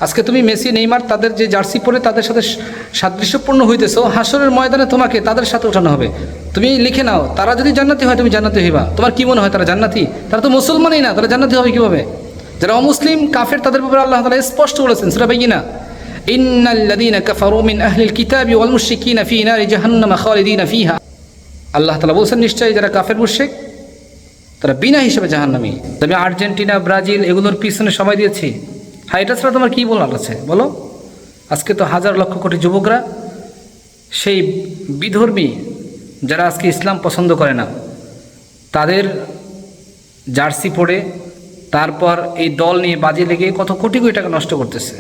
আজকে তুমি Messi Neymar তাদের যে জার্সি পরে তাদের সাথে সাদৃশ্যপূর্ণ হইতেছো, হাসরের ময়দানে তোমাকে তাদের সাথে ওঠানো হবে। তুমি লিখে নাও, তারা যদি জান্নাতি হয় তুমি জান্নাতি হইবা। তোমার কি মনে হয় তারা জান্নাতি? তারা তো মুসলমানই না, তারা জান্নাতি হবে কীভাবে? যারা অমুসলিম কাফের তাদের ব্যাপারে আল্লাহ তাআলা স্পষ্ট বলেছেন সূরা বাইয়িনা, ইন্নাল্লাযীনা কাফারু মিন আহলিল কিতাবি ওয়াল মুশরিকিনা ফী নারি জাহান্নামা খালিদিনা ফীহা। আল্লাহ তাআলা বলেছেন নিশ্চয়ই যারা কাফের মুশরিক তারা বিনা হিসেবে জাহান্নামী। আমি আর্জেন্টিনা ব্রাজিল এগুলোর পিছনে সময় দিয়েছি, হ্যাঁ এটা ছাড়া তোমার কী বলার আছে বলো? আজকে তো হাজার লক্ষ কোটি যুবকরা সেই বিধর্মী যারা আজকে ইসলাম পছন্দ করে না তাদের জার্সি পরে তারপর এই দল নিয়ে বাজি লেগে কত কোটি কোটি টাকা নষ্ট করতেছে।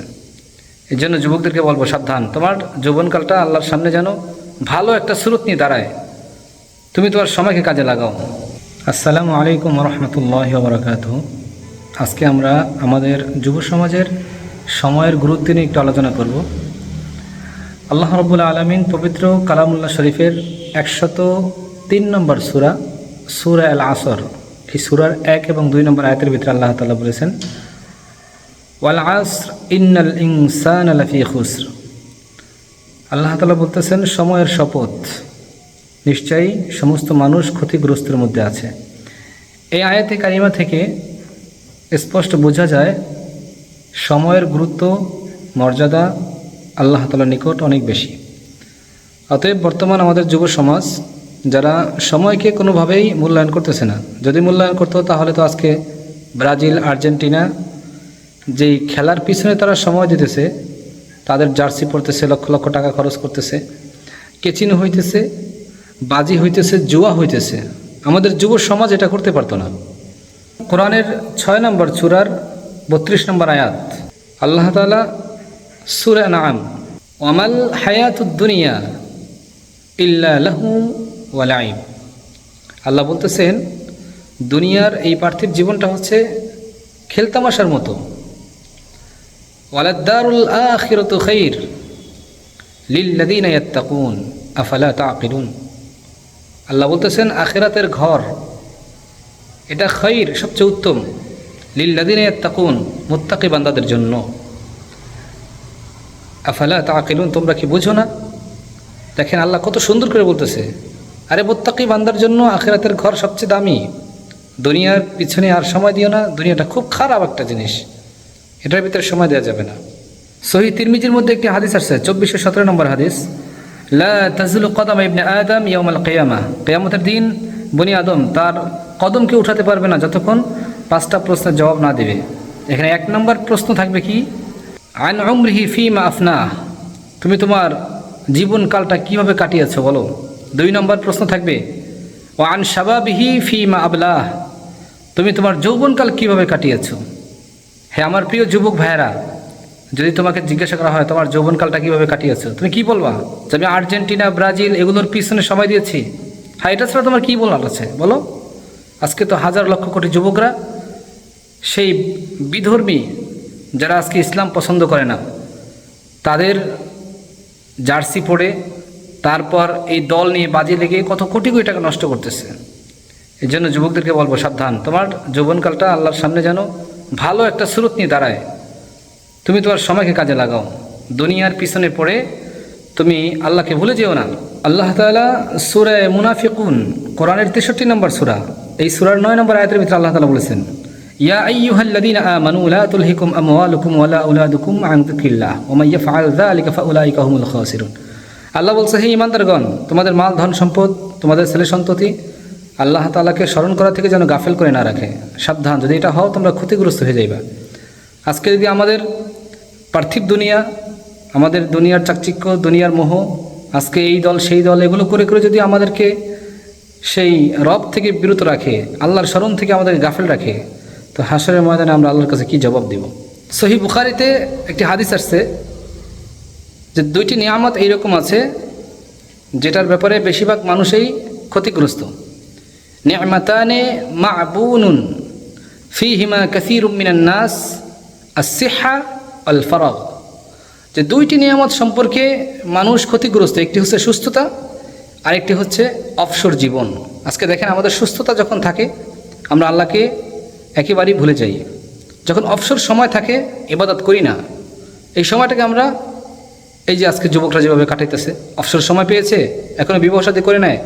এই জন্য যুবকদেরকে বলবো সাবধান, তোমার যৌবনকালটা আল্লাহর সামনে যেন ভালো একটা সুরত নিয়ে দাঁড়ায়, তুমি তোমার সময়কে কাজে লাগাও। আসসালামু আলাইকুম রহমতুল্লাহি ওয়া বারাকাতুহু। আজকে আমরা আমাদের যুব সমাজের সময়ের গুরুত্ব নিয়ে একটু আলোচনা করব। আল্লাহ রাব্বুল আলামিন পবিত্র কালামুল্লাহ শরীফের 103 নম্বর সূরা, সূরা আল আসর, এই সূরার 1 এবং 2 নম্বর আয়াতের ভিতরে আল্লাহ তাআলা বলেছেন, ওয়াল আসর ইন্নাল ইনসানা লাফি খুসর। আল্লাহ তাআলা বলতেছেন সময়ের শপথ, নিশ্চয়ই সমস্ত মানুষ ক্ষতিগ্রস্তের মধ্যে আছে। এই আয়াতে কারিমা থেকে স্পষ্ট বোঝা যায় সময়ের গুরুত্ব মর্যাদা আল্লাহ তাআলার নিকট অনেক বেশি। অতএব বর্তমান আমাদের যুব সমাজ যারা সময়কে কোনোভাবেই মূল্যায়ন করতেছে না, যদি মূল্যায়ন করতো তাহলে তো আজকে ব্রাজিল আর্জেন্টিনা যেই খেলার পিছনে তারা সময় দিতেছে, তাদের জার্সি পরতেছে, লক্ষ লক্ষ টাকা খরচ করতেছে, কেচিনো হইতেছে, বাজি হইতেছে, জুয়া হইতেছে, আমাদের যুব সমাজ এটা করতে পারতো না। কোরআনের 6 নম্বর সূরার 32 নম্বর আয়াত আল্লাহ তাআলা সূরা আনআম, ওয়ামাল হায়াতুদ দুনিয়া ইল্লা লাহু ওয়া লাইব। আল্লাহ বলতেছেন দুনিয়ার এই পার্থিব জীবনটা হচ্ছে খেলতামাশার মতো। ওয়ালাদ দারুল আখিরাতু খাইর লিল্লাযীনা ইয়াত্তাকুন আফালা তাআকিলুন। আল্লাহ বলতেছেন আখিরাতের ঘর এটা খাইর, সবচেয়ে উত্তম, লিল্লাযীনা ইয়াত্তাকুন, মুত্তাকি বান্দাদের জন্য। আফালা তাআকিলুন, তোমরা কি বুঝো না? দেখেন আল্লাহ কত সুন্দর করে বলতেছে, আরে মুত্তাকি বান্দার জন্য আখিরাতের ঘর সবচেয়ে দামি। দুনিয়ার পিছনে আর সময় দিও না, দুনিয়াটা খুব খারাপ একটা জিনিস, এটার ভিতরে সময় দেওয়া যাবে না। সহিহ তিরমিজির মধ্যে একটি হাদিস আসছে, 2417 নম্বর হাদিস, লা তাজুলু কদাম ইবনে আদম ইয়াউমাল কিয়ামা। কিয়ামতের দিন বনি আদম তার কদমকে উঠাতে পারবে না যতক্ষণ 5টা প্রশ্নের জবাব না দেবে। এখানে 1 নম্বর প্রশ্ন থাকবে কি, আন উমরিহি ফিমা আফনাহ, তুমি তোমার জীবনকালটা কিভাবে কাটিয়েছো বলো। 2 নম্বর প্রশ্ন থাকবে, ও আন শাবাবিহি ফিমা আবলাহ, তুমি তোমার যৌবনকাল কিভাবে কাটিয়েছো। হ্যাঁ আমার প্রিয় যুবক ভাইয়েরা, যদি তোমাকে জিজ্ঞাসা করা হয় তোমার যৌবনকালটা কীভাবে কাটিয়েছো, তুমি কি বলবা? যে আমি আর্জেন্টিনা ব্রাজিল এগুলোর পিছনে সময় দিয়েছি। হ্যাঁ এটা ছাড়া তোমার কী বলার আছে বলো? আজকে তো হাজার লক্ষ কোটি যুবকরা সেই বিধর্মী যারা আজকে ইসলাম পছন্দ করে না তাদের জার্সি পরে তারপর এই দল নিয়ে বাজি লেগে কত কোটি কোটি টাকা নষ্ট করতেছে। এই জন্য যুবকদেরকে বলবো সাবধান, তোমার যৌবনকালটা আল্লাহর সামনে যেন ভালো একটা সুরত নিয়ে দাঁড়ায়, তুমি তোমার সময়কে কাজে লাগাও। দুনিয়ার পিছনে পড়ে তুমি আল্লাহকে ভুলে যেও না। আল্লাহ তাআলা সূরা মুনাফিকুন, কোরআনের 63 নম্বর সূরা, এই সূরার 9 নম্বর আয়াতের ভিতরে আল্লাহ তাআলা বলেছেন, ইয়া আইয়ুহাল্লাযীনা আমানু লা তুলহিকুম আমওয়ালুকুম ওয়ালা আওলাদুকুম আন যিকরিল্লাহ ওয়া মান ইয়াফআল যালিকা ফাউলাইকা হুমুল খাসিরুন। আল্লাহ বলছে, হে ঈমানদারগণ, তোমাদের মাল ধন সম্পদ, তোমাদের ছেলে সন্ততি আল্লাহ তাআলাকে স্মরণ করা থেকে যেন গাফেল করে না রাখে। সাবধান, যদি এটা হও তোমরা ক্ষতিগ্রস্ত হয়ে যাইবা। আজকে যদি আমাদের পার্থিব দুনিয়া, আমাদের দুনিয়ার চাকচিক্য, দুনিয়ার মোহ, আজকে এই দল সেই দল এগুলো করে করে যদি আমাদেরকে সেই রব থেকে বিরত রাখে, আল্লাহর স্মরণ থেকে আমাদেরকে গাফেল রাখে, তো হাশরের ময়দানে আমরা আল্লাহর কাছে কি জবাব দেব? সহিহ বুখারীতে একটি হাদিস আসছে যে 2টি নিয়ামত এইরকম আছে যেটার ব্যাপারে বেশিরভাগ মানুষই ক্ষতিগ্রস্ত। নি'মাতানে মা'বুনুন ফীহিমা কাসীরুম মিনান নাস আস-সিহা ওয়াল ফারাগ। যে 2টি নিয়ামত সম্পর্কে মানুষ ক্ষতিগ্রস্ত, একটি হচ্ছে সুস্থতা, আরেকটি হচ্ছে অবসর জীবন। আজকে দেখেন আমাদের সুস্থতা যখন থাকে আমরা আল্লাহকে একেবারেই ভুলে যাই, যখন অবসর সময় থাকে ইবাদত করি না, এই সময়টাকে আমরা এই যে আজকে যুবকরা যেভাবে কাটাইতেছে, অবসর সময় পেয়েছে, এখনও বিবাহ শাদী করে নেয়,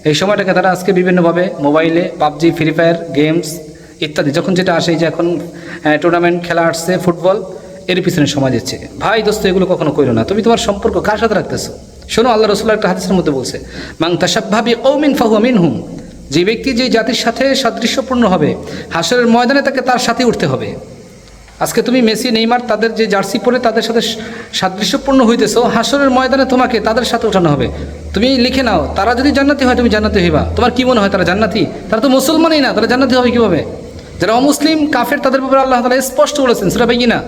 এই সময়টাকে তারা আজকে বিভিন্নভাবে মোবাইলে পাবজি, ফ্রি ফায়ার, গেমস ইত্যাদি যখন যেটা আসে, এই যে এখন টুর্নামেন্ট খেলা আসছে, ফুটবল, এর পিছনে সময় দিচ্ছে। ভাই দোস্ত, এগুলো কখনো করো না। তুমি তোমার সম্পর্ক কার সাথে রাখতেছো? শোনো, আল্লাহ রাসূল একটা হাদিসের মধ্যে বলছে, মান তাশাব্বাহা বিকওমিন ফাহুয়া মিনহুম। যে ব্যক্তি যে জাতির সাথে সাদৃশ্যপূর্ণ হবে, হাসরের ময়দানে তাকে তার সাথে উঠতে হবে। আজকে তুমি মেসি, নেইমার, তাদের যে জার্সি পরে তাদের সাথে সাদৃশ্যপূর্ণ হইতেছো, হাসরের ময়দানে তোমাকে তাদের সাথে উঠানো হবে। তুমি লিখে নাও, তারা যদি জান্নাতি হয় তুমি জান্নাতি হইবা। তোমার কি মনে হয় তারা জান্নাতি? তারা তো মুসলমানই না, তারা জান্নাতি হবে কীভাবে? যারা অমুসলিম কাফের, তাদের ব্যাপারে আল্লাহ তাআলা স্পষ্ট বলেছেন সূরা বাইয়িনা,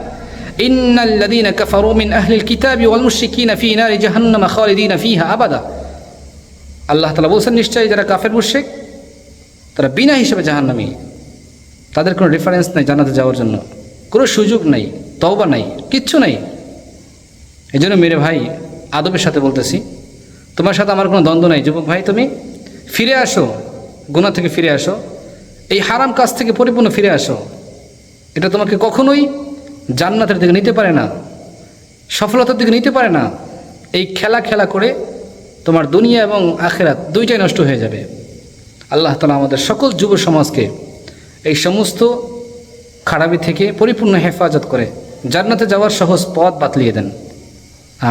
ইন্নাল্লাযীনা কাফারু মিন আহলিল কিতাবি ওয়াল মুশরিকিনা ফী নারি জাহান্নাম খালিদিনা ফীহা আবাদা। আল্লাহ তাআলা বলছেন, নিশ্চয়ই যারা কাফের মুশরিক তারা বিনা হিসেবে জাহান্নামী, তাদের কোনো রেফারেন্স নাই জান্নাতে যাওয়ার জন্য, কোনো সুযোগ নাই, তওবা নাই, কিচ্ছু নাই। এই জন্য মেরে ভাই, আদবের সাথে বলতেছি, তোমার সাথে আমার কোনো দ্বন্দ্ব নাই। যুবক ভাই, তুমি ফিরে আসো, গুনাহ থেকে ফিরে আসো, এই হারাম কাজ থেকে পরিপূর্ণ ফিরে আসো। এটা তোমাকে কখনোই জান্নাতের দিকে নিতে পারে না, সফলতার দিকে নিতে পারে না। এই খেলা করে তোমার দুনিয়া এবং আখিরাত দুইটাই নষ্ট হয়ে যাবে। আল্লাহ তাআলা আমাদের সকল যুব সমাজকে এই সমস্ত খারাপি থেকে পরিপূর্ণ হেফাজত করে জান্নাতে যাওয়ার সহজ পথ বাতলিয়ে দেন।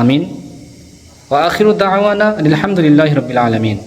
আমিন। ওয়া আখিরু দাওয়ানা আলহামদুলিল্লাহি রাব্বিল আলামিন।